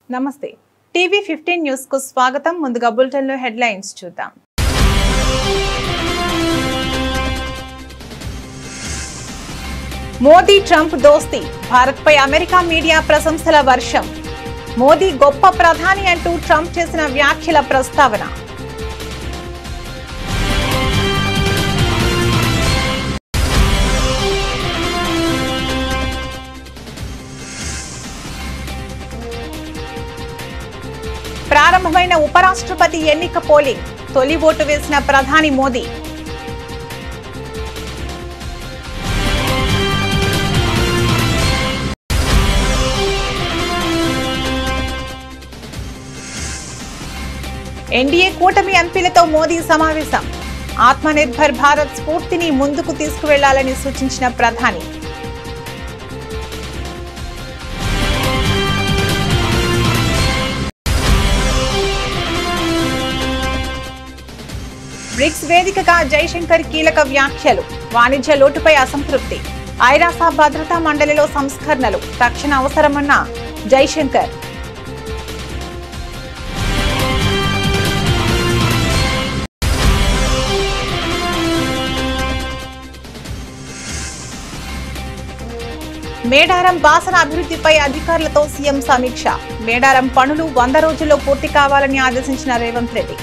నమస్తే TV 15 news కు స్వాగతం ముందుగా బులెటిన్ లో హెడ్లైన్స్ చూద్దాం మోదీ ట్రంప్ దోస్తీ భారత్ పై అమెరికా మీడియా ప్రశంసల వర్షం మోదీ గొప్ప ప్రధాని అంటూ ట్రంప్ చేసిన వ్యాఖ్యల ప్రస్తావన ప్రారంభమైన ఉపరాష్ట్రపతి ఎన్నిక పోలింగ్ తొలి ఓటు వేసిన ప్రధాని మోదీ ఎన్డీఏ కూటమి ఎంపీలతో మోదీ సమావేశం ఆత్మనిర్భర్ భారత్ స్ఫూర్తిని ముందుకు తీసుకువెళ్లాలని సూచించిన ప్రధాని బ్రిక్స్ వేదికగా జైశంకర్ కీలక వ్యాఖ్యలు వాణిజ్య లోటుపై అసంతృప్తి ఐరాస భద్రతా మండలిలో సంస్కరణలు తక్షణ అవసరమన్న జైశంకర్ మేడారం బాసన అభివృద్ధిపై అధికారులతో సీఎం సమీక్ష మేడారం పనులు 100 రోజుల్లో పూర్తి కావాలని ఆదేశించిన రేవంత్ రెడ్డి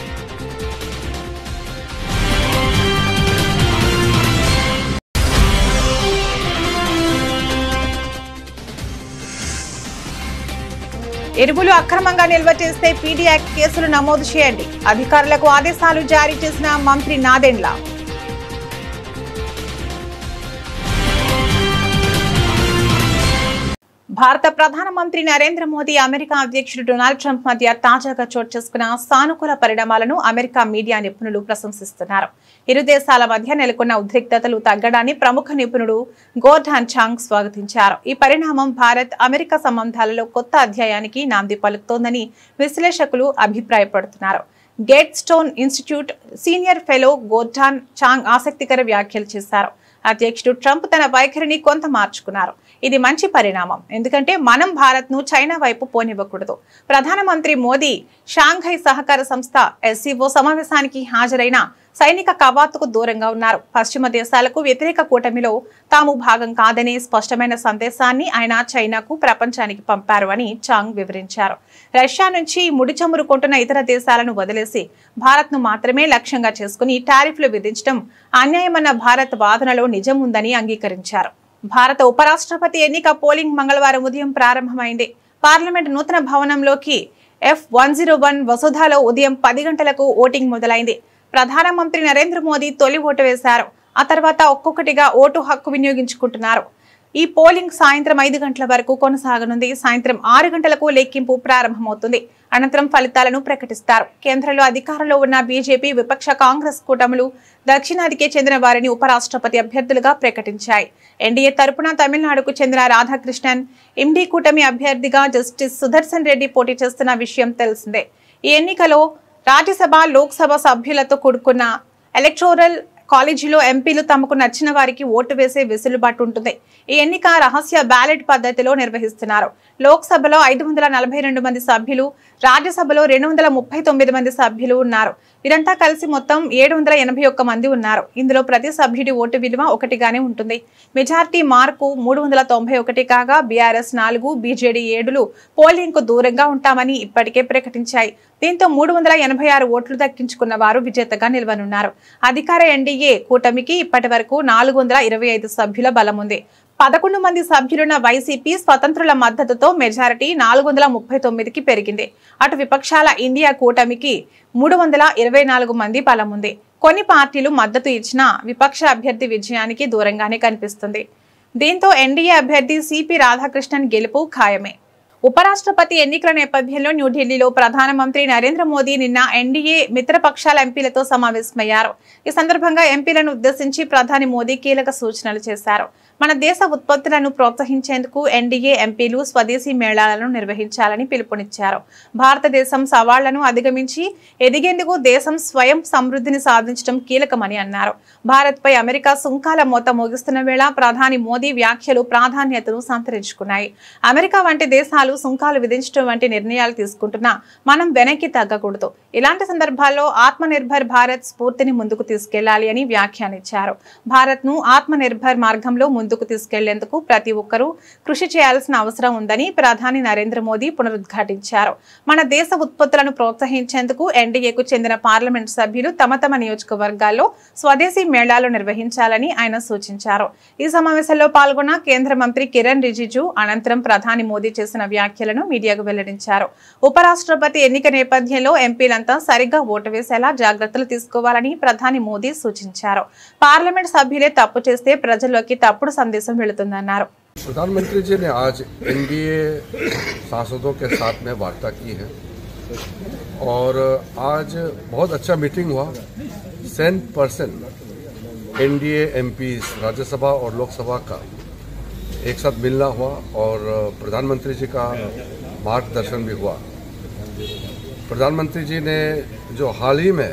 ఎరువులు అక్రమంగా నిల్వ చేస్తే పీడీ యాక్ట్ కేసులు నమోదు చేయండి అధికారులకు ఆదేశాలు జారీ చేసిన మంత్రి నాదెండ్ల భారత ప్రధానమంత్రి నరేంద్ర మోదీ అమెరికా అధ్యక్షుడు డొనాల్డ్ ట్రంప్ మధ్య తాజాగా చోటు చేసుకున్న సానుకూల పరిణామాలను అమెరికా మీడియా నిపుణులు ప్రశంసిస్తున్నారు ఇరు దేశాల మధ్య నెలకొన్న ఉద్రిక్తతలు తగ్గడాన్ని ప్రముఖ నిపుణుడు గోర్డాన్ చాంగ్ స్వాగతించారు ఈ పరిణామం భారత్ అమెరికా సంబంధాలలో కొత్త అధ్యాయానికి నాంది పలుకుతోందని విశ్లేషకులు అభిప్రాయపడుతున్నారు Gatestone institute senior fellow Gordon Chang ఆసక్తికర వ్యాఖ్యలు చేశారు అధ్యక్షుడు ట్రంప్ తన వైఖరిని కొంత మార్చుకున్నారు ఇది మంచి పరిణామం ఎందుకంటే మనం భారత్ ను చైనా వైపు పోనివ్వకూడదు ప్రధానమంత్రి మోదీ షాంఘై సహకార సంస్థ ఎస్సీఓ సమావేశానికి హాజరైన సైనిక కవాతుకు దూరంగా ఉన్నారు పశ్చిమ దేశాలకు వ్యతిరేక కూటమిలో తాము భాగం కాదనే స్పష్టమైన సందేశాన్ని ఆయన చైనాకు ప్రపంచానికి పంపారు అని చాంగ్ వివరించారు రష్యా నుంచి ముడి చమురు కొంటున్న ఇతర దేశాలను వదిలేసి భారత్ ను మాత్రమే లక్ష్యంగా చేసుకుని టారిఫ్లు విధించడం అన్యాయమన్న భారత్ వాదనలో నిజం ఉందని అంగీకరించారు భారత ఉపరాష్ట్రపతి ఎన్నిక పోలింగ్ మంగళవారం ఉదయం ప్రారంభమైంది పార్లమెంట్ నూతన భవనంలోకి F101 వసుధాలో ఉదయం 10 గంటలకు ఓటింగ్ మొదలైంది ప్రధానమంత్రి నరేంద్ర మోదీ తొలి ఓటు వేశారు ఆ తర్వాత ఒక్కొక్కటిగా ఓటు హక్కు వినియోగించుకుంటున్నారు ఈ పోలింగ్ సాయంత్రం 5 గంటల వరకు కొనసాగనుంది సాయంత్రం 6 గంటలకు లెక్కింపు ప్రారంభమవుతుంది అనంతరం ఫలితాలను ప్రకటిస్తారు కేంద్రంలో అధికారంలో ఉన్న బీజేపీ విపక్ష కాంగ్రెస్ కూటములు దక్షిణాదికి చెందిన వారిని ఉపరాష్ట్రపతి అభ్యర్థులుగా ప్రకటించాయి ఎన్డీఏ తరపున తమిళనాడుకు చెందిన రాధాకృష్ణన్ ఎండీ కూటమి అభ్యర్థిగా జస్టిస్ సుదర్శన్ రెడ్డి పోటీ చేస్తున్న విషయం తెలిసిందే ఈ ఎన్నికలో రాజ్యసభ లోక్సభ సభ్యులతో కూడుకున్న ఎలక్టోరల్ కాలేజీలో ఎంపీలు తమకు నచ్చిన వారికి ఓటు వేసే వెసులుబాటు ఉంటుంది ఈ ఎన్నిక రహస్య బ్యాలెట్ పద్ధతిలో నిర్వహిస్తున్నారు లోక్సభలో 542 మంది సభ్యులు రాజ్యసభలో 239 మంది సభ్యులు ఉన్నారు వీరంతా కలిసి మొత్తం 781 మంది ఉన్నారు ఇందులో ప్రతి సభ్యుడి ఓటు విలువ ఒకటిగానే ఉంటుంది మెజారిటీ మార్కు 391 కాగా బీఆర్ఎస్ 4 బీజేడీ 7లు పోలింగ్ కు దూరంగా ఉంటామని ఇప్పటికే ప్రకటించాయి దీంతో 386 ఓట్లు దక్కించుకున్న వారు విజేతగా నిలవనున్నారు అధికార ఎన్డీఏ కూటమికి ఇప్పటి వరకు 425 సభ్యుల బలం ఉంది 11 మంది సభ్యులున్న వైసీపీ స్వతంత్రుల మద్దతుతో మెజారిటీ 439కి పెరిగింది అటు విపక్షాల ఇండియా కూటమికి 324 మంది బలం ఉంది కొన్ని పార్టీలు మద్దతు ఇచ్చినా విపక్ష అభ్యర్థి విజయానికి దూరంగానే కనిపిస్తుంది దీంతో ఎన్డీఏ అభ్యర్థి సిపి రాధాకృష్ణన్ గెలుపు ఖాయమే ఉపరాష్ట్రపతి ఎన్నికల నేపథ్యంలో న్యూఢిల్లీలో ప్రధానమంత్రి నరేంద్ర మోదీ నిన్న ఎన్డీఏ మిత్రపక్షాల ఎంపీలతో సమావేశమయ్యారు ఈ సందర్భంగా ఎంపీలను ఉద్దేశించి ప్రధాని మోదీ కీలక సూచనలు చేశారు మన దేశ ఉత్పత్తులను ప్రోత్సహించేందుకు ఎన్డీఏ ఎంపీలు స్వదేశీ మేళాలను నిర్వహించాలని పిలుపునిచ్చారు. భారతదేశం సవాళ్లను అధిగమించి ఎదిగేందుకు దేశం స్వయం సమృద్ధిని సాధించడం కీలకమని అన్నారు. భారత్పై అమెరికా సుంకాల మోత మోగిస్తున్న వేళ ప్రధాని మోదీ వ్యాఖ్యలు ప్రాధాన్యతను సంతరించుకున్నాయి. అమెరికా వంటి దేశాలు సుంకాలు విధించడం వంటి నిర్ణయాలు తీసుకుంటున్నా మనం వెనక్కి తగ్గకూడదు. ఇలాంటి సందర్భాల్లో ఆత్మనిర్భర్ భారత్ స్ఫూర్తిని ముందుకు తీసుకెళ్లాలి అని వ్యాఖ్యానించారు. భారత్ ను ఆత్మనిర్భర్ మార్గంలో ముందుకు తీసుకెళ్లేందుకు ప్రతి ఒక్కరూ కృషి చేయాల్సిన అవసరం ఉందని ప్రధాని నరేంద్ర మోదీ పునరుద్ఘాటించారు. మన దేశ ఉత్పత్తులను ప్రోత్సహించేందుకు ఎన్డీఏకు చెందిన పార్లమెంట్ సభ్యులు తమ తమ నియోజకవర్గాల్లో స్వదేశీ మేళాలు నిర్వహించాలని ఆయన సూచించారు. ఈ సమావేశంలో పాల్గొన్న కేంద్ర మంత్రి కిరణ్ రిజిజు అనంతరం ప్రధాని మోదీ చేసిన వ్యాఖ్యలను మీడియాకు వెల్లడించారు. ఉపరాష్ట్రపతి ఎన్నిక నేపథ్యంలో ఎంపీలంతా సరిగ్గా ఓటు వేసేలా జాగ్రత్తలు తీసుకోవాలని ప్రధాని మోదీ సూచించారు. పార్లమెంట్ సభ్యులే తప్పు చేస్తే ప్రజల్లోకి తప్పుడు సందేశం వెళుతుందన్నారు. प्रधानमंत्री जी ने आज एनडीए सांसदों के साथ में वार्ता की है और आज बहुत अच्छा मीटिंग हुआ. 100% एनडीए एमपीज राज्यसभा और लोकसभा का एक साथ मिलना हुआ और प्रधानमंत्री जी का मार्गदर्शन भी हुआ. प्रधानमंत्री जी ने जो हाल ही में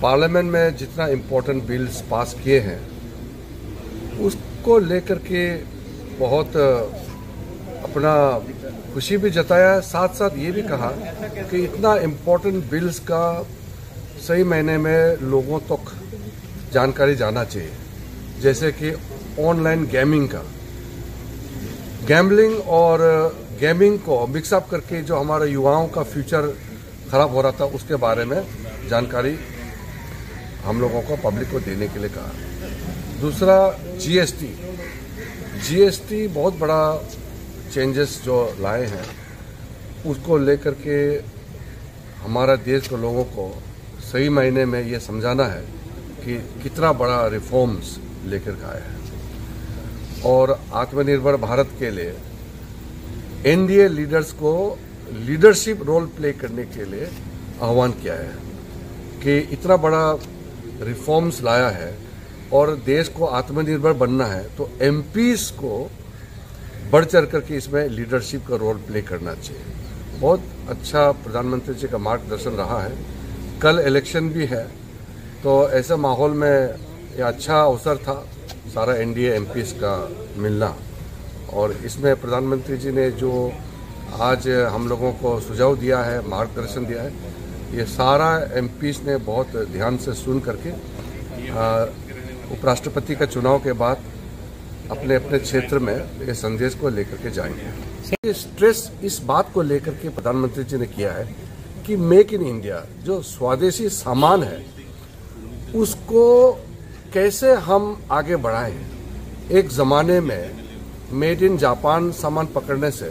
पार्लियामेंट में जितना इम्पोर्टेंट बिल्स पास किए हैं उसको लेकर के बहुत अपना खुशी भी जताया. साथ साथ ये भी कहा कि इतना इम्पोर्टेंट बिल्स का सही महीने में लोगों तक जानकारी जाना चाहिए. जैसे कि ऑनलाइन गेमिंग का, गैम्बलिंग और गेमिंग को मिक्सअप करके जो हमारे युवाओं का फ्यूचर खराब हो रहा था उसके बारे में जानकारी हम लोगों को पब्लिक को देने के लिए कहा. दूसरा जीएसटी बहुत बड़ा चेंजेस जो लाए हैं उसको लेकर के हमारा देश के लोगों को सही महीने में ये समझाना है कि कितना बड़ा रिफॉर्म्स लेकर आए हैं. और आत्मनिर्भर भारत के लिए एनडीए लीडर्स को लीडरशिप रोल प्ले करने के लिए आह्वान किया है कि इतना बड़ा रिफॉर्म्स लाया है और देश को आत्मनिर्भर बनना है तो एमपीज को बढ़ चढ़ करके इसमें लीडरशिप का रोल प्ले करना चाहिए. बहुत अच्छा प्रधानमंत्री जी का मार्गदर्शन रहा है. कल इलेक्शन भी है तो ऐसे माहौल में ये अच्छा अवसर था सारा एनडीए एमपीज का मिलना. और इसमें प्रधानमंत्री जी ने जो आज हम लोगों को सुझाव दिया है, मार्गदर्शन दिया है, ये सारा एमपीज ने बहुत ध्यान से सुन करके उपराष्ट्रपति का चुनाव के बाद अपने अपने क्षेत्र में ये संदेश को लेकर के जाएंगे. स्ट्रेस इस बात को लेकर के प्रधानमंत्री जी ने किया है कि मेक इन इंडिया जो स्वदेशी सामान है उसको कैसे हम आगे बढ़ाएं. एक जमाने में मेड इन जापान सामान पकड़ने से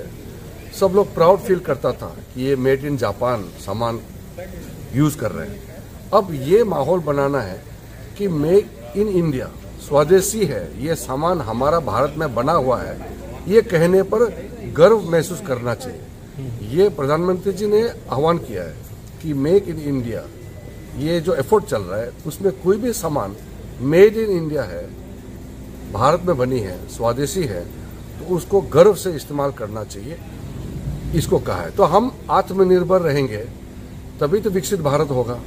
सब लोग प्राउड फील करता था कि ये मेड इन जापान सामान यूज कर रहे हैं. अब ये माहौल बनाना है कि मेक इन इंडिया स्वदेशी है, ये सामान हमारा भारत में बना हुआ है, ये कहने पर गर्व महसूस करना चाहिए. ये प्रधानमंत्री जी ने आह्वान किया है कि मेक इन इंडिया ये जो एफर्ट चल रहा है उसमें कोई भी सामान मेड इन इंडिया है, भारत में बनी है, स्वदेशी है तो उसको गर्व से इस्तेमाल करना चाहिए. इसको कहा है तो हम आत्मनिर्भर रहेंगे तभी तो विकसित भारत होगा.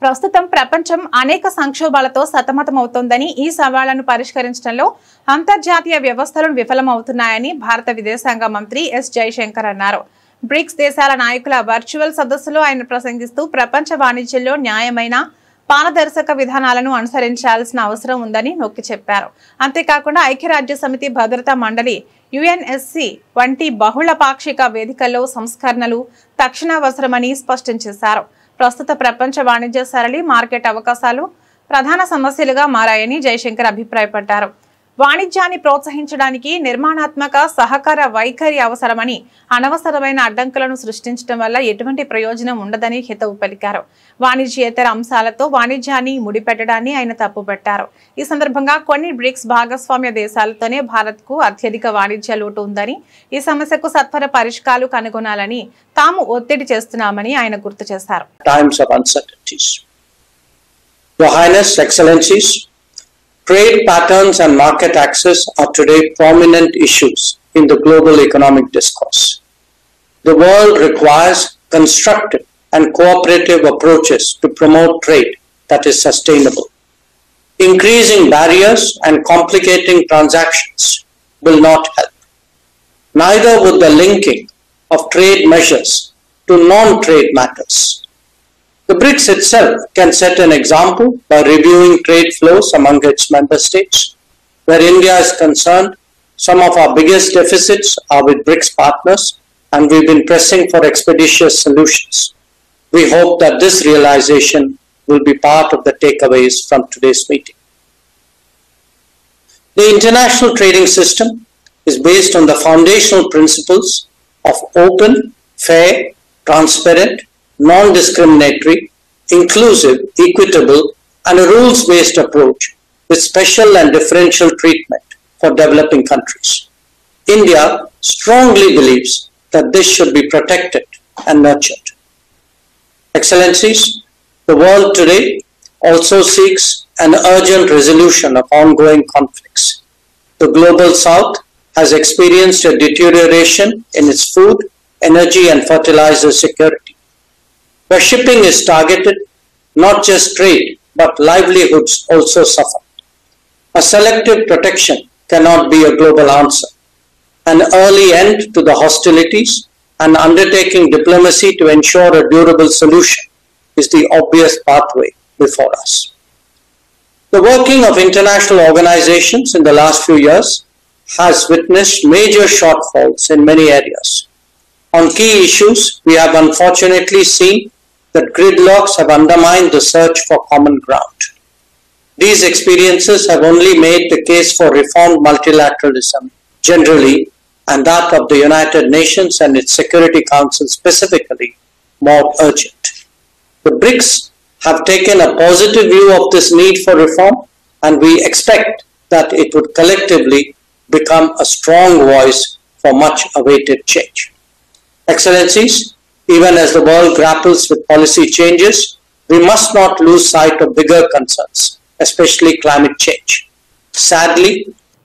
ప్రస్తుతం ప్రపంచం అనేక సంక్షోభాలతో సతమతమవుతోందని ఈ సవాళ్లను పరిష్కరించడంలో అంతర్జాతీయ వ్యవస్థలు విఫలమవుతున్నాయని భారత విదేశాంగ మంత్రి ఎస్ జయశంకర్ అన్నారు. బ్రిక్స్ దేశాల నాయకుల వర్చువల్ సదస్సులో ఆయన ప్రసంగిస్తూ ప్రపంచ వాణిజ్యంలో న్యాయమైన పారదర్శక విధానాలను అనుసరించాల్సిన అవసరం ఉందని నొక్కి చెప్పారు. అంతేకాకుండా ఐక్యరాజ్య సమితి భద్రతా మండలి యుఎన్ఎస్సి వంటి బహుళ పాక్షిక వేదికల్లో సంస్కరణలు తక్షణ అవసరమని స్పష్టం చేశారు. ప్రస్తుత ప్రపంచ వాణిజ్య సరళి మార్కెట్ అవకాశాలు ప్రధాన సమస్యలుగా మారాయని జయశంకర్ అభిప్రాయపడ్డారు. వాణిజ్యాన్ని ప్రోత్సహించడానికి నిర్మాణాత్మక సహకార వైఖరి అవసరమని, అనవసరమైన అడ్డంకులను సృష్టించడం వల్ల ఎటువంటి ప్రయోజనం ఉండదని హితవు పలికారు. వాణిజ్యేతర అంశాలతో వాణిజ్యాన్ని ముడిపెట్టడాన్ని ఆయన తప్పుపట్టారు. ఈ సందర్భంగా కొన్ని బ్రిక్స్ భాగస్వామ్య దేశాలతోనే భారత్కు అత్యధిక వాణిజ్య లోటు ఉందని, ఈ సమస్యకు సత్వర పరిష్కారాలు కనుగొనాలని తాము ఒత్తిడి చేస్తున్నామని ఆయన గుర్తు చేశారు. Trade patterns and market access are today prominent issues in the global economic discourse. The world requires constructive and cooperative approaches to promote trade that is sustainable. Increasing barriers and complicating transactions will not help. Neither would the linking of trade measures to non-trade matters. The BRICS itself can set an example by reviewing trade flows among its member states. Where India is concerned, some of our biggest deficits are with BRICS partners, and we've been pressing for expeditious solutions. We hope that this realization will be part of the takeaways from today's meeting. The international trading system is based on the foundational principles of open, fair, transparent, non-discriminatory, inclusive, equitable, and a rules-based approach with special and differential treatment for developing countries. India strongly believes that this should be protected and nurtured. Excellencies, the world today also seeks an urgent resolution of ongoing conflicts. The global south has experienced a deterioration in its food, energy, and fertilizer security. Where shipping is targeted, not just trade, but livelihoods also suffer. A selective protection cannot be a global answer. An early end to the hostilities and undertaking diplomacy to ensure a durable solution is the obvious pathway before us. The working of international organizations in the last few years has witnessed major shortfalls in many areas. On key issues, we have unfortunately seen that gridlocks have undermined the search for common ground. These experiences have only made the case for reformed multilateralism generally, and that of the United Nations and its Security Council specifically, more urgent. The BRICS have taken a positive view of this need for reform, and we expect that it would collectively become a strong voice for much awaited change. Excellencies, even as the world grapples with policy changes, we must not lose sight of bigger concerns, especially climate change. Sadly,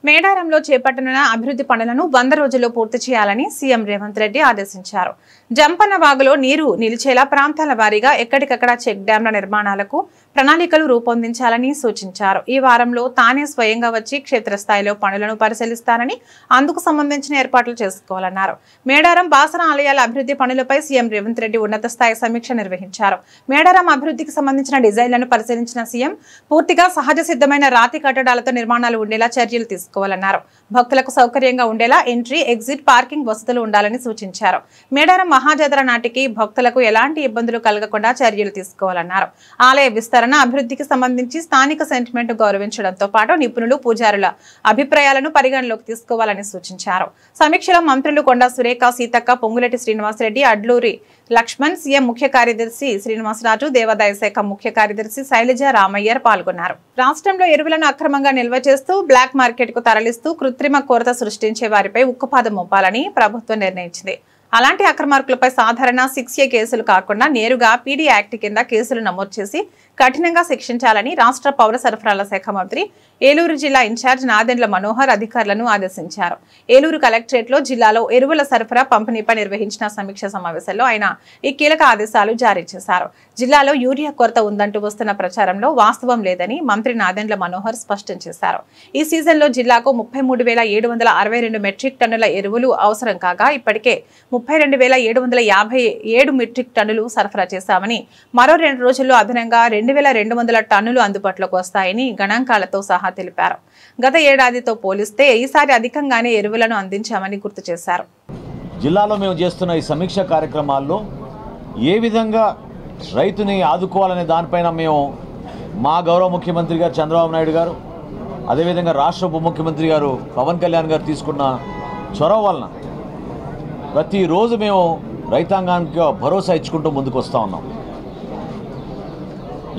మేడారంలో చేపట్టనున్న అభివృద్ధి పనులను 100 రోజుల్లో పూర్తి చేయాలని CM Revanth Reddy ఆదేశించారు. జంపన్న వాగులో నీరు నిలిచేలా ప్రాంతాల వారీగా ఎక్కడికక్కడ చెక్ డ్యాంల నిర్మాణాలకు ప్రణాళికలు రూపొందించాలని సూచించారు. ఈ వారంలో తానే స్వయంగా వచ్చి క్షేత్రస్థాయిలో పనులను పరిశీలిస్తానని, అందుకు సంబంధించిన ఏర్పాట్లు చేసుకోవాలన్నారు. మేడారం బాసర ఆలయాల అభివృద్ధి పనులపై సీఎం రేవంత్ రెడ్డి ఉన్నత స్థాయి సమీక్ష నిర్వహించారు. మేడారం అభివృద్ధికి సంబంధించిన డిజైన్లను పరిశీలించిన సీఎం పూర్తిగా సహజ సిద్ధమైన రాతి కట్టడాలతో నిర్మాణాలు ఉండేలా చర్యలు తీసుకోవాలన్నారు. భక్తులకు సౌకర్యంగా ఉండేలా ఎంట్రీ, ఎగ్జిట్, పార్కింగ్ వసతులు ఉండాలని సూచించారు. మేడారం మహాజాతర నాటికి భక్తులకు ఎలాంటి ఇబ్బందులు కలగకుండా చర్యలు తీసుకోవాలన్నారు. ఆలయ విస్తరణ, అభివృద్ధికి సంబంధించి స్థానిక సెంటిమెంట్ గౌరవించడంతో పాటు నిపుణులు, పూజారుల అభిప్రాయాలను పరిగణలోకి తీసుకోవాలని సూచించారు. సమీక్షలో మంత్రులు కొండా సురేఖ, సీతక్క, పొంగులేటి శ్రీనివాసరెడ్డి, అడ్లూరి లక్ష్మణ్, సీఎం ముఖ్య కార్యదర్శి శ్రీనివాసరాజు, దేవాదాయ శాఖ ముఖ్య కార్యదర్శి శైలజ రామయ్యర్ పాల్గొన్నారు. రాష్ట్రంలో ఎరువులను అక్రమంగా నిల్వ చేస్తూ బ్లాక్ మార్కెట్ కు తరలిస్తూ కృత్రిమ కొరత సృష్టించే వారిపై ఉక్కుపాదం మోపాలని ప్రభుత్వం నిర్ణయించింది. అలాంటి అక్రమార్కులపై సాధారణ 6A కేసులు కాకుండా నేరుగా పీడీ యాక్ట్ కింద కేసులు నమోదు చేసి కఠినంగా శిక్షించాలని రాష్ట్ర పౌర సరఫరాల శాఖ మంత్రి, ఏలూరు జిల్లా ఇన్ఛార్జ్ నాదెండ్ల మనోహర్ అధికారులను ఆదేశించారు. ఏలూరు కలెక్టరేట్లో జిల్లాలో ఎరువుల సరఫరా, పంపిణీపై నిర్వహించిన సమీక్ష సమావేశంలో ఆయన ఈ కీలక ఆదేశాలు జారీ చేశారు. జిల్లాలో యూరియా కొరత ఉందంటూ వస్తున్న ప్రచారంలో వాస్తవం లేదని మంత్రి నాదెండ్ల మనోహర్ స్పష్టం చేశారు. ఈ సీజన్లో జిల్లాకు 33,762 మెట్రిక్ టన్నుల ఎరువులు అవసరం కాగా ఇప్పటికే 32,757 మెట్రిక్ టన్నులు సరఫరా చేశామని, మరో 2 రోజుల్లో అదనంగా 2,200 టన్నులు అందుబాటులోకి వస్తాయని గణాంకాలతో సహా తెలిపారు. గత ఏడాదితో పోలిస్తే ఈసారి అధికంగానే ఎరువులను అందించామని గుర్తు చేశారు. జిల్లాలో మేము చేస్తున్న ఈ సమీక్ష కార్యక్రమాల్లో ఏ విధంగా రైతుని ఆదుకోవాలనే దానిపైన మేము మా గౌరవ ముఖ్యమంత్రి గారు చంద్రబాబు నాయుడు గారు, అదేవిధంగా రాష్ట్ర ఉప ముఖ్యమంత్రి గారు పవన్ కళ్యాణ్ గారు తీసుకున్న చొరవ వలన ప్రతిరోజు మేము రైతాంగానికి భరోసా ఇచ్చుకుంటూ ముందుకు వస్తూ ఉన్నాం.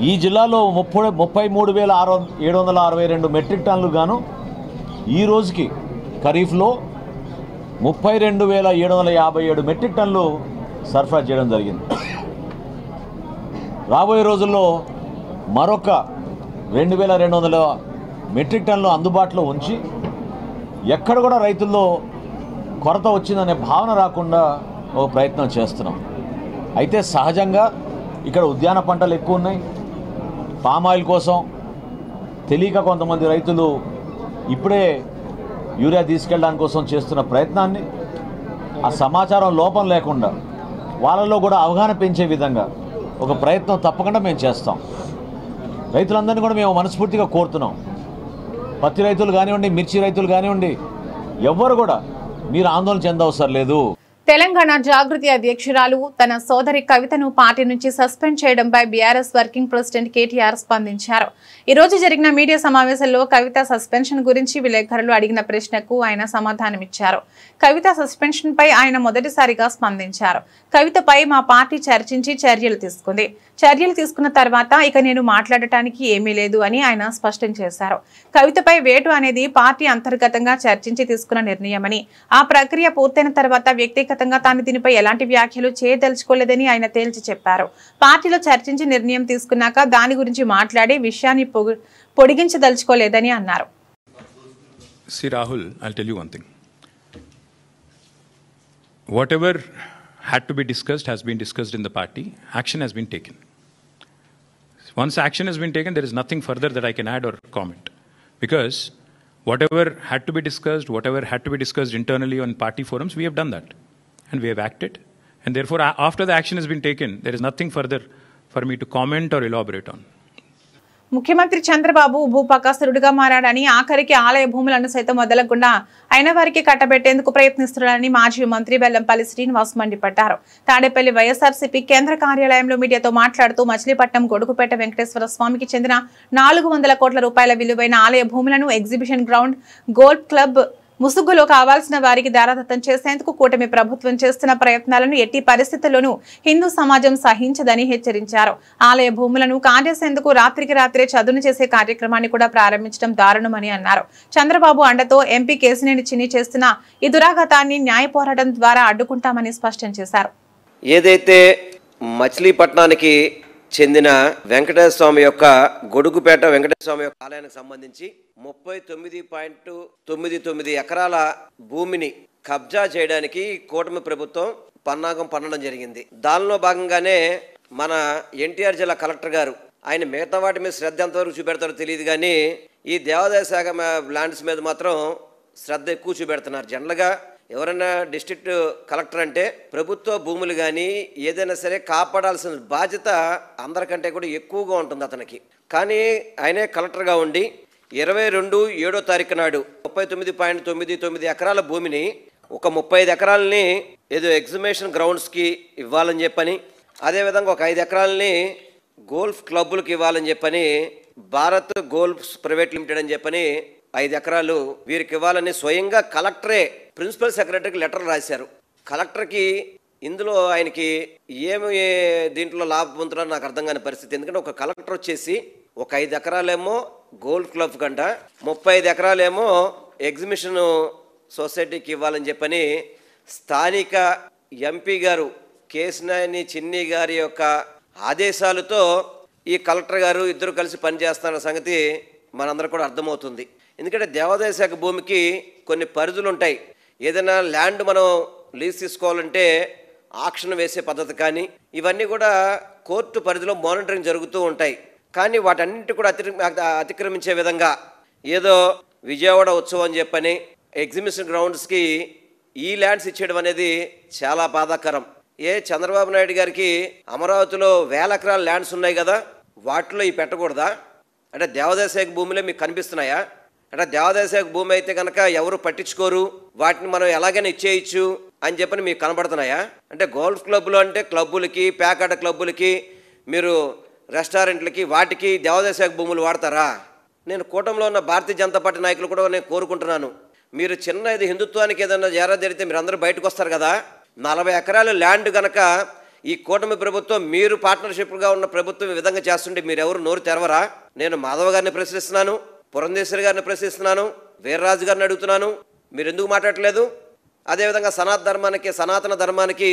ఈ జిల్లాలో 33,762 మెట్రిక్ టన్నులు గాను ఈ రోజుకి ఖరీఫ్లో 32,757 మెట్రిక్ టన్నులు సరఫరా చేయడం జరిగింది. రాబోయే రోజుల్లో మరొక మెట్రిక్ టన్నులు అందుబాటులో ఉంచి ఎక్కడ కూడా రైతుల్లో కొరత వచ్చిందనే భావన రాకుండా ఒక ప్రయత్నం చేస్తున్నాం. అయితే సహజంగా ఇక్కడ ఉద్యాన పంటలు ఎక్కువ ఉన్నాయి. పామాయిల్ కోసం తెలియక కొంతమంది రైతులు ఇప్పుడే యూరియా తీసుకెళ్ళడానికి కోసం చేస్తున్న ప్రయత్నాన్ని ఆ సమాచారం లోపం లేకుండా వాళ్ళలో కూడా అవగాహన పెంచే విధంగా ఒక ప్రయత్నం తప్పకుండా మేము చేస్తాం. రైతులందరినీ కూడా మేము మనస్ఫూర్తిగా కోరుతున్నాం. పత్తి రైతులు కానివ్వండి, మిర్చి రైతులు కానివ్వండి, ఎవ్వరు కూడా మీరు ఆందోళన చెందవసరం లేదు. తెలంగాణ జాగృతి అధ్యక్షురాలు తన సోదరి కవితను పార్టీ నుంచి సస్పెండ్ చేయడంపై బీఆర్ఎస్ వర్కింగ్ ప్రెసిడెంట్ కేటీఆర్ స్పందించారు. ఈ రోజు జరిగిన మీడియా సమావేశంలో కవిత సస్పెన్షన్ గురించి విలేకరులు అడిగిన ప్రశ్నకు ఆయన సమాధానమిచ్చారు. కవిత సస్పెన్షన్ పై ఆయన మొదటిసారిగా స్పందించారు. కవితపై మా పార్టీ చర్చించి చర్యలు తీసుకుంది. చర్యలు తీసుకున్న తర్వాత ఇక నేను మాట్లాడటానికి ఏమీ లేదు అని ఆయన స్పష్టం చేశారు. కవితపై వేటు అనేది పార్టీ అంతర్గతంగా చర్చించి తీసుకున్న నిర్ణయమని, ఆ ప్రక్రియ పూర్తయిన తర్వాత వ్యక్తిగతంగా తాను దీనిపై ఎలాంటి వ్యాఖ్యలు చేయదలుచుకోలేదని ఆయన తేల్చి చెప్పారు. పార్టీలో చర్చించి నిర్ణయం తీసుకున్నాక దాని గురించి మాట్లాడి విషయాన్ని పొడిగించదలుచుకోలేదని అన్నారు. See Rahul, I'll tell you one thing. Whatever had to be discussed has been discussed in the party. Action has been taken. Once action has been taken, there is nothing further that I can add or comment. Because whatever had to be discussed internally on party forums, we have done that. And we have acted. And therefore, after the action has been taken, there is nothing further for me to comment or elaborate on. ముఖ్యమంత్రి చంద్రబాబు భూపకాసురుడిగా మారాడని, ఆఖరికి ఆలయ భూములను సైతం వదలకుండా అయిన వారికి కట్టబెట్టేందుకు ప్రయత్నిస్తున్నారని మాజీ మంత్రి వెల్లంపల్లి శ్రీనివాస్ మండిపడ్డారు. తాడేపల్లి వైఎస్ఆర్సీపీ కేంద్ర కార్యాలయంలో మీడియాతో మాట్లాడుతూ మచిలీపట్నం గొడుగుపేట వెంకటేశ్వర స్వామికి చెందిన 400 కోట్ల రూపాయల విలువైన ఆలయ భూములను ఎగ్జిబిషన్ గ్రౌండ్, గోల్ఫ్ క్లబ్ ముసుగులో కావాల్సిన వారికి దారాదత్తం చేసేందుకు కూటమి ప్రభుత్వం చేస్తున్న ప్రయత్నాలను ఎట్టి పరిస్థితుల్లోనూ హిందూ సమాజం సహించదని హెచ్చరించారు. ఆలయ భూములను కాజేసేందుకు రాత్రికి రాత్రే చదును చేసే కార్యక్రమాన్ని కూడా ప్రారంభించడం దారుణమని అన్నారు. చంద్రబాబు అండతో ఎంపీ కేసినేని చిన్ని చేస్తున్న ఈ దురాఘాతాన్ని న్యాయ పోరాటం ద్వారా అడ్డుకుంటామని స్పష్టం చేశారు. ఏదైతే మచిలీపట్నానికి చెందిన వెంకటేశ్వర స్వామి యొక్క గొడుగుపేట వెంకటేశ్వర స్వామి యొక్క ఆలయానికి సంబంధించి 39.99 ఎకరాల భూమిని కబ్జా చేయడానికి కూటమి ప్రభుత్వం పన్నాగం పన్నడం జరిగింది. దానిలో భాగంగానే మన ఎన్టీఆర్ జిల్లా కలెక్టర్ గారు ఆయన మిగతా వాటి మీద శ్రద్ధ ఎంతవరకు చూపెడతారో తెలియదు, కానీ ఈ దేవాదాయ శాఖ ల్యాండ్స్ మీద మాత్రం శ్రద్ధ ఎక్కువ చూపెడుతున్నారు. జనరల్గా ఎవరైనా డిస్ట్రిక్ట్ కలెక్టర్ అంటే ప్రభుత్వ భూములు కానీ ఏదైనా సరే కాపాడాల్సిన బాధ్యత అందరికంటే కూడా ఎక్కువగా ఉంటుంది అతనికి. కానీ ఆయనే కలెక్టర్గా ఉండి 22/7 తారీఖు నాడు 39.99 ఎకరాల భూమిని ఒక 35 ఎకరాలని ఏదో ఎగ్జిబిషన్ గ్రౌండ్స్కి ఇవ్వాలని చెప్పని, అదేవిధంగా ఒక 5 ఎకరాలని గోల్ఫ్ క్లబ్బులకు ఇవ్వాలని చెప్పని, భారత్ గోల్ఫ్ ప్రైవేట్ లిమిటెడ్ అని చెప్పని 5 ఎకరాలు వీరికి ఇవ్వాలని స్వయంగా కలెక్టరే ప్రిన్సిపల్ సెక్రటరీకి లెటర్ రాశారు. కలెక్టర్కి ఇందులో ఆయనకి ఏమి దీంట్లో లాభం పొందుతున్నారో నాకు అర్థం కాని పరిస్థితి. ఎందుకంటే ఒక కలెక్టర్ వచ్చేసి ఒక 5 ఎకరాలేమో గోల్ఫ్ క్లబ్ కంట, 35 ఎకరాలేమో ఎగ్జిబిషన్ సొసైటీకి ఇవ్వాలని చెప్పని స్థానిక ఎంపీ గారు కేసినేని చిన్ని గారి యొక్క ఆదేశాలతో ఈ కలెక్టర్ గారు ఇద్దరు కలిసి పనిచేస్తున్న సంగతి మనందరూ కూడా అర్థమవుతుంది. ఎందుకంటే దేవాదాయ శాఖ భూమికి కొన్ని పరిధులు ఉంటాయి. ఏదైనా ల్యాండ్ మనం లీజ్ తీసుకోవాలంటే ఆక్షన్ వేసే పద్ధతి కానీ ఇవన్నీ కూడా కోర్టు పరిధిలో మానిటరింగ్ జరుగుతూ ఉంటాయి. కానీ వాటన్నింటి కూడా అతిక్రమించే విధంగా ఏదో విజయవాడ ఉత్సవం అని చెప్పని ఎగ్జిబిషన్ గ్రౌండ్స్కి ఈ ల్యాండ్స్ ఇచ్చేయడం అనేది చాలా బాధాకరం. చంద్రబాబు నాయుడు గారికి అమరావతిలో 1000 ఎకరాల ల్యాండ్స్ ఉన్నాయి కదా, వాటిలో ఇవి పెట్టకూడదా? అంటే దేవాదాయ శాఖ భూములే మీకు కనిపిస్తున్నాయా? అంటే దేవాదాయ శాఖ భూమి అయితే కనుక ఎవరు పట్టించుకోరు, వాటిని మనం ఎలాగైనా ఇచ్చేయచ్చు అని చెప్పని మీకు కనబడుతున్నాయా? అంటే గోల్ఫ్ క్లబ్లు అంటే క్లబ్బులకి, పేకాట క్లబ్బులకి, మీరు రెస్టారెంట్లకి, వాటికి దేవాదాయ శాఖ భూములు వాడతారా? నేను కూటమిలో ఉన్న భారతీయ జనతా పార్టీ నాయకులు కూడా నేను కోరుకుంటున్నాను, మీరు చిన్న ఇది హిందుత్వానికి ఏదైనా జారా జరిగితే మీరు అందరూ బయటకు వస్తారు కదా. 40 ఎకరాల ల్యాండ్ కనుక ఈ కూటమి ప్రభుత్వం, మీరు పార్ట్నర్షిప్గా ఉన్న ప్రభుత్వం ఈ విధంగా చేస్తుంటే మీరు ఎవరు నోరు తెరవరా? నేను మాధవ్ గారిని ప్రశ్నిస్తున్నాను, పురంధేశ్వరి గారిని ప్రశ్నిస్తున్నాను, వీర్రాజు గారిని అడుగుతున్నాను, మీరు ఎందుకు మాట్లాడట్లేదు? అదేవిధంగా సనాతన ధర్మానికి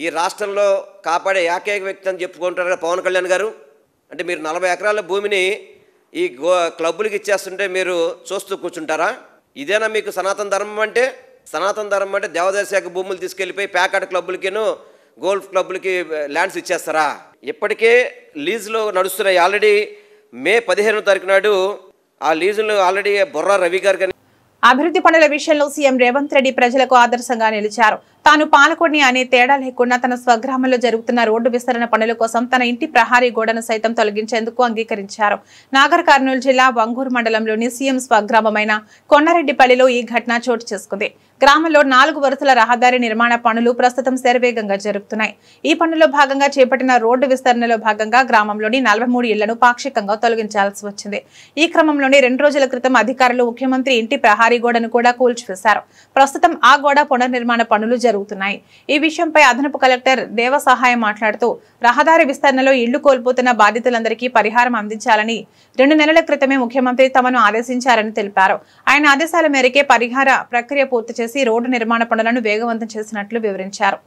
ఈ రాష్ట్రంలో కాపాడే ఏకైక వ్యక్తి అని చెప్పుకుంటారు పవన్ కళ్యాణ్ గారు. అంటే మీరు 40 ఎకరాల భూమిని ఈ క్లబ్బులకి ఇచ్చేస్తుంటే మీరు చూస్తూ కూర్చుంటారా? ఇదేనా మీకు సనాతన ధర్మం అంటే? సనాతన ధర్మం అంటే దేవాదాయ శాఖ భూములు తీసుకెళ్ళిపోయి ప్యాకాట్ క్లబ్బులకిను గోల్ఫ్ క్లబ్బులకి ల్యాండ్స్ ఇచ్చేస్తారా? ఇప్పటికే లీజులో నడుస్తున్నాయి. ఆల్రెడీ మే 15వ తారీఖు నాడు ఆ లీజులు ఆల్రెడీ బొర్రా రవి గారు అభివృద్ధి పనుల విషయంలో సీఎం రేవంత్ రెడ్డి ప్రజలకు ఆదర్శంగా నిలిచారు. తాను పాలకొండి అనే తేడా లేకుండా తన స్వగ్రామంలో జరుగుతున్న రోడ్డు విస్తరణ పనుల కోసం తన ఇంటి ప్రహారీ గోడను సైతం తొలగించేందుకు అంగీకరించారు. నాగర్ కర్నూలు జిల్లా వంగూరు మండలంలోని సీఎం స్వగ్రామమైన కొండారెడ్డిపల్లిలో ఈ ఘటన చోటు చేసుకుంది. గ్రామంలో 4 వరుసల రహదారి నిర్మాణ పనులు ప్రస్తుతం శరవేగంగా జరుగుతున్నాయి. ఈ పనుల్లో భాగంగా చేపట్టిన రోడ్డు విస్తరణలో భాగంగా గ్రామంలోని 43 ఇళ్లను పాక్షికంగా తొలగించాల్సి వచ్చింది. ఈ క్రమంలోనే 2 రోజుల క్రితం అధికారులు ముఖ్యమంత్రి ఇంటి ప్రహారీ గోడను కూడా కూల్చివేశారు. ప్రస్తుతం ఆ గోడ పునర్నిర్మాణ పనులు జరుగుతున్నాయి. ఈ విషయంపై అదనపు కలెక్టర్ దేవ సహాయం మాట్లాడుతూ రహదారి విస్తరణలో ఇళ్లు కోల్పోతున్న బాధితులందరికీ పరిహారం అందించాలని 2 నెలల క్రితమే ముఖ్యమంత్రి తమను ఆదేశించారని తెలిపారు. ఆయన ఆదేశాల మేరకే పరిహార ప్రక్రియ పూర్తి చేసి రోడ్డు నిర్మాణ పనులను వేగవంతం చేసినట్లు వివరించారు.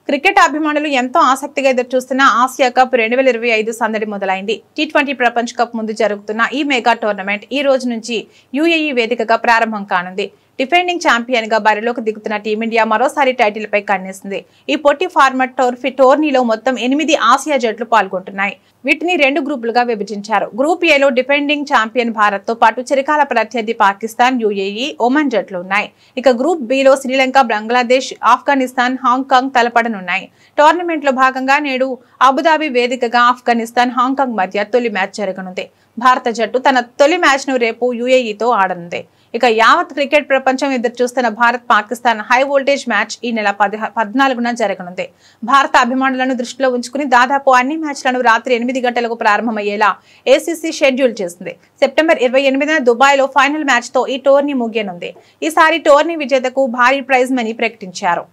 క్రికెట్ అభిమానులు ఎంతో ఆసక్తిగా ఎదురుచూస్తున్న ఆసియా కప్ 2025 సందడి మొదలైంది. T20 ప్రపంచ కప్ ముందు జరుగుతున్న ఈ మెగా టోర్నమెంట్ ఈ రోజు నుంచి UAE వేదికగా ప్రారంభం కానుంది. డిఫెండింగ్ ఛాంపియన్ గా బరిలోకి దిగుతున్న టీమిండియా మరోసారి టైటిల్ పై కన్నేసింది. ఈ పొట్టి ఫార్మాట్ టోర్నీలో మొత్తం 8 ఆసియా జట్లు పాల్గొంటున్నాయి. వీటిని 2 గ్రూపులుగా విభజించారు. గ్రూప్ ఏలో డిఫెండింగ్ ఛాంపియన్ భారత్ తో పాటు చిరకాల ప్రత్యర్థి పాకిస్తాన్, UAE, ఒమన్ జట్లు ఉన్నాయి. ఇక గ్రూప్ బిలో శ్రీలంక, బంగ్లాదేశ్, ఆఫ్ఘనిస్తాన్, హాంకాంగ్ తలపడనున్నాయి. టోర్నమెంట్ లో భాగంగా నేడు అబుదాబి వేదికగా ఆఫ్ఘనిస్తాన్, హాంకాంగ్ మధ్య తొలి మ్యాచ్ జరగనుంది. భారత జట్టు తన తొలి మ్యాచ్ ను రేపు UAEతో ఆడనుంది. ఇక యావత్ క్రికెట్ ప్రపంచం ఎదురు చూస్తున్న Bharat Pakistan high voltage match ఈ నెల 14న జరగనుంది. భారత అభిమానులను దృష్టిలో ఉంచుకుని దాదాపు అన్ని మ్యాచ్లను రాత్రి 8 గంటలకు ప్రారంభమయ్యేలా ACC షెడ్యూల్ చేసింది. సెప్టెంబర్ 28న దుబాయ్లో ఫైనల్ మ్యాచ్ తో ఈ టోర్నీ ముగియనుంది. ఈసారి టోర్నీ విజేతకు భారీ ప్రైజ్ మనీ ప్రకటించారు.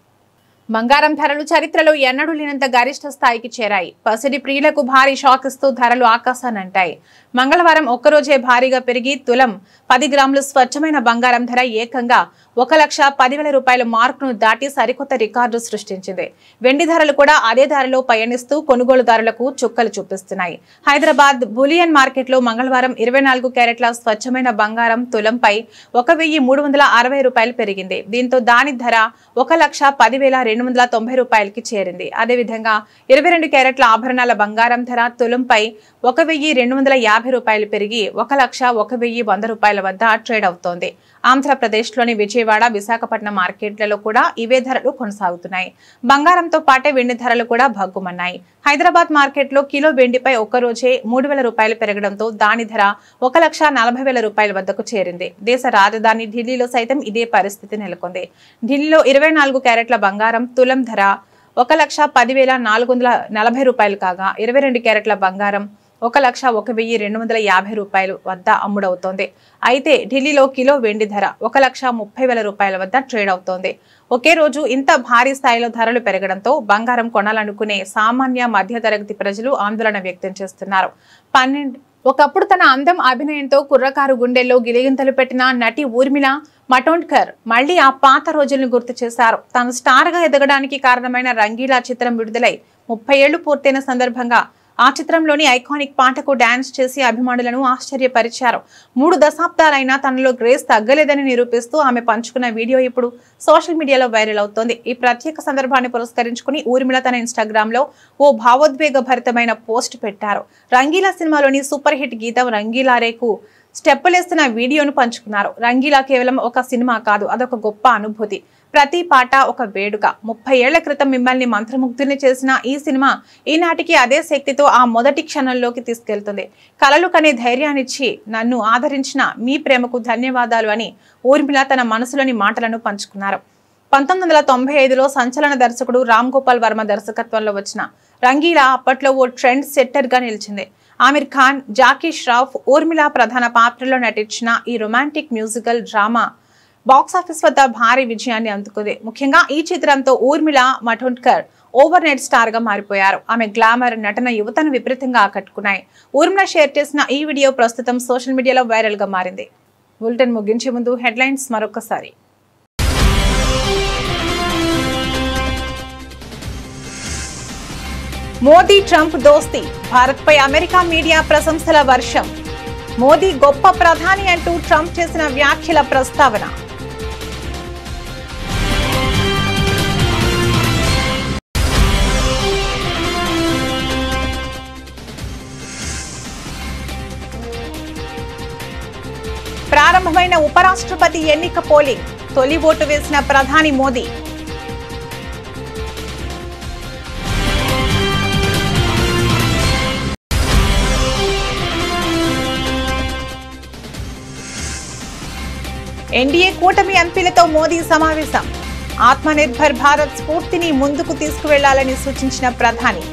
బంగారం ధరలు చరిత్రలో ఎన్నడూ లేనంత గరిష్ట స్థాయికి చేరాయి. పసిడి ప్రియులకు భారీ షాక్ ఇస్తూ ధరలు ఆకాశానంటాయి. మంగళవారం ఒక్కరోజే భారీగా పెరిగి తులం 10 గ్రాములు స్వచ్ఛమైన బంగారం ధర ఏకంగా 1,10,000 రూపాయల మార్కును దాటి సరికొత్త రికార్డు సృష్టించింది. వెండి ధరలు కూడా అదే ధరలో పయనిస్తూ కొనుగోలుదారులకు చుక్కలు చూపిస్తున్నాయి. హైదరాబాద్ బులియన్ మార్కెట్లో మంగళవారం 24 క్యారెట్ల స్వచ్ఛమైన బంగారం తులంపై 1,360 రూపాయలు పెరిగింది. దీంతో దాని ధర 1,10,290 రూపాయలకి చేరింది. అదేవిధంగా 22 క్యారెట్ల ఆభరణాల బంగారం ధర తులంపై 1,250 రూపాయలు పెరిగి 1,01,100 రూపాయల వద్ద ట్రేడ్ అవుతోంది. ఆంధ్రప్రదేశ్లోని విజయవాడ, విశాఖపట్నం మార్కెట్లలో కూడా ఇవే ధరలు కొనసాగుతున్నాయి. బంగారంతో పాటే వెండి ధరలు కూడా భగ్గుమన్నాయి. హైదరాబాద్ మార్కెట్లో కిలో వెండిపై ఒక్కరోజే 3,000 రూపాయలు పెరగడంతో దాని ధర 1,40,000 రూపాయల వద్దకు చేరింది. దేశ రాజధాని ఢిల్లీలో సైతం ఇదే పరిస్థితి నెలకొంది. ఢిల్లీలో 24 క్యారెట్ల బంగారం తులం ధర 1,10,440 రూపాయలు కాగా 22 క్యారెట్ల బంగారం 1,01,250 రూపాయలు వద్ద అమ్ముడవుతోంది. అయితే ఢిల్లీలో కిలో వెండి ధర 1,30,000 రూపాయల వద్ద ట్రేడ్ అవుతోంది. ఒకే రోజు ఇంత భారీ స్థాయిలో ధరలు పెరగడంతో బంగారం కొనాలనుకునే సామాన్య మధ్యతరగతి ప్రజలు ఆందోళన వ్యక్తం చేస్తున్నారు. ఒకప్పుడు తన అందం, అభినయంతో కుర్రకారు గుండెల్లో గిలిగింతలు పెట్టిన నటి ఊర్మిళ మటోండ్కర్ మళ్లీ ఆ పాత రోజులను గుర్తు చేశారు. తాను స్టార్ గా ఎదగడానికి కారణమైన రంగీలా చిత్రం విడుదలై 30 ఏళ్లు పూర్తయిన సందర్భంగా ఆ చిత్రంలోని ఐకానిక్ పాటకు డాన్స్ చేసి అభిమానులను ఆశ్చర్యపరిచారు. 3 దశాబ్దాలైనా తనలో గ్రేస్ తగ్గలేదని నిరూపిస్తూ ఆమె పంచుకున్న వీడియో ఇప్పుడు సోషల్ మీడియాలో వైరల్ అవుతోంది. ఈ ప్రత్యేక సందర్భాన్ని పురస్కరించుకుని ఊర్మిళ తన ఇన్స్టాగ్రామ్ లో ఓ భావోద్వేగ భరితమైన పోస్ట్ పెట్టారు. రంగీలా సినిమాలోని సూపర్ హిట్ గీతం రంగీలారేకు స్టెప్పులేస్తున్న వీడియోను పంచుకున్నారు. రంగీలా కేవలం ఒక సినిమా కాదు, అదొక గొప్ప అనుభూతి. ప్రతి పాట ఒక వేడుక. 30 ఏళ్ల క్రితం మిమ్మల్ని మంత్రముగ్ధుల్ని చేసిన ఈ సినిమా ఈనాటికి అదే శక్తితో ఆ మొదటి క్షణంలోకి తీసుకెళ్తుంది. కలలు కనే ధైర్యాన్నిచ్చి నన్ను ఆదరించిన మీ ప్రేమకు ధన్యవాదాలు అని ఊర్మిళ తన మనసులోని మాటలను పంచుకున్నారు. 1995లో సంచలన దర్శకుడు రామ్ గోపాల్ వర్మ దర్శకత్వంలో వచ్చిన రంగీలా అప్పట్లో ఓ ట్రెండ్ సెట్టర్ గా నిలిచింది. ఆమిర్ ఖాన్, జాకీ ష్రాఫ్, ఊర్మిళ ప్రధాన పాత్రలో నటించిన ఈ రొమాంటిక్ మ్యూజికల్ డ్రామా బాక్సాఫీస్ వద్ద భారీ విజయాన్ని అందుకుంది. ముఖ్యంగా ఈ చిత్రంతో ఊర్మిళ మటోండ్కర్ ఓవర్ నైట్ స్టార్ గా మారిపోయారు. ఆమె గ్లామర్ నటన యువతను విపరీతంగా ఆకట్టుకున్నాయి. ఊర్మిళ షేర్ చేసిన ఈ వీడియో ప్రస్తుతం సోషల్ మీడియాలో వైరల్ గా మారింది. బులెటిన్ ముగించే ముందు హెడ్లైన్స్ మరొకసారి. మోదీ ట్రంప్ దోస్తీ, భారత్ పై అమెరికా మీడియా ప్రశంసల వర్షం. మోదీ గొప్ప ప్రధాని అంటూ ట్రంప్ చేసిన వ్యాఖ్యల ప్రస్తావన. ప్రారంభమైన ఉపరాష్ట్రపతి ఎన్నిక పోలింగ్, తొలి ఓటు వేసిన ప్రధాని మోదీ. ఎన్డీఏ కూటమి ఎంపీలతో మోదీ సమావేశం. ఆత్మనిర్భర్ భారత్ స్ఫూర్తిని ముందుకు తీసుకువెళ్లాలని సూచించిన ప్రధాని.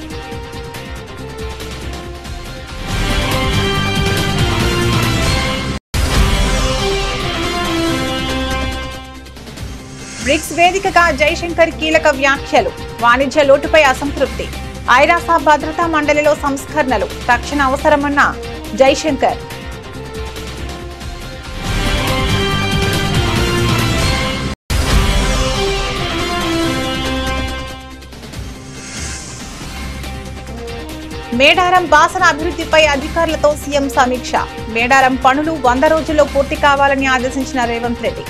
బ్రిక్స్ వేదికగా జైశంకర్ కీలక వ్యాఖ్యలు. వాణిజ్య లోటుపై అసంతృప్తి. ఐరాస భద్రతా మండలిలో సంస్కరణలు తక్షణ అవసరమన్న జైశంకర్. మేడారం బాసన అభివృద్ధిపై అధికారులతో సీఎం సమీక్ష. మేడారం పనులు 100 రోజుల్లో పూర్తి కావాలని ఆదేశించిన రేవంత్ రెడ్డి.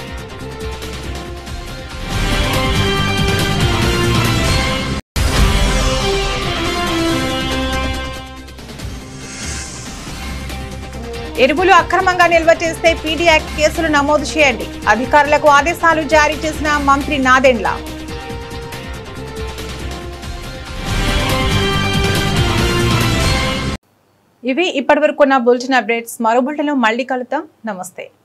ఎరువులు అక్రమంగా నిల్వ చేస్తే పీడీ యాక్ట్ కేసులు నమోదు చేయండి. అధికారులకు ఆదేశాలు జారీ చేసిన మంత్రి నాదెండ్ల. ఇవి ఇప్పటివరకు ఉన్న బులెటిన్ అప్డేట్స్. మరో బులెటిన్లో మళ్ళీ కలుద్దాం. నమస్తే.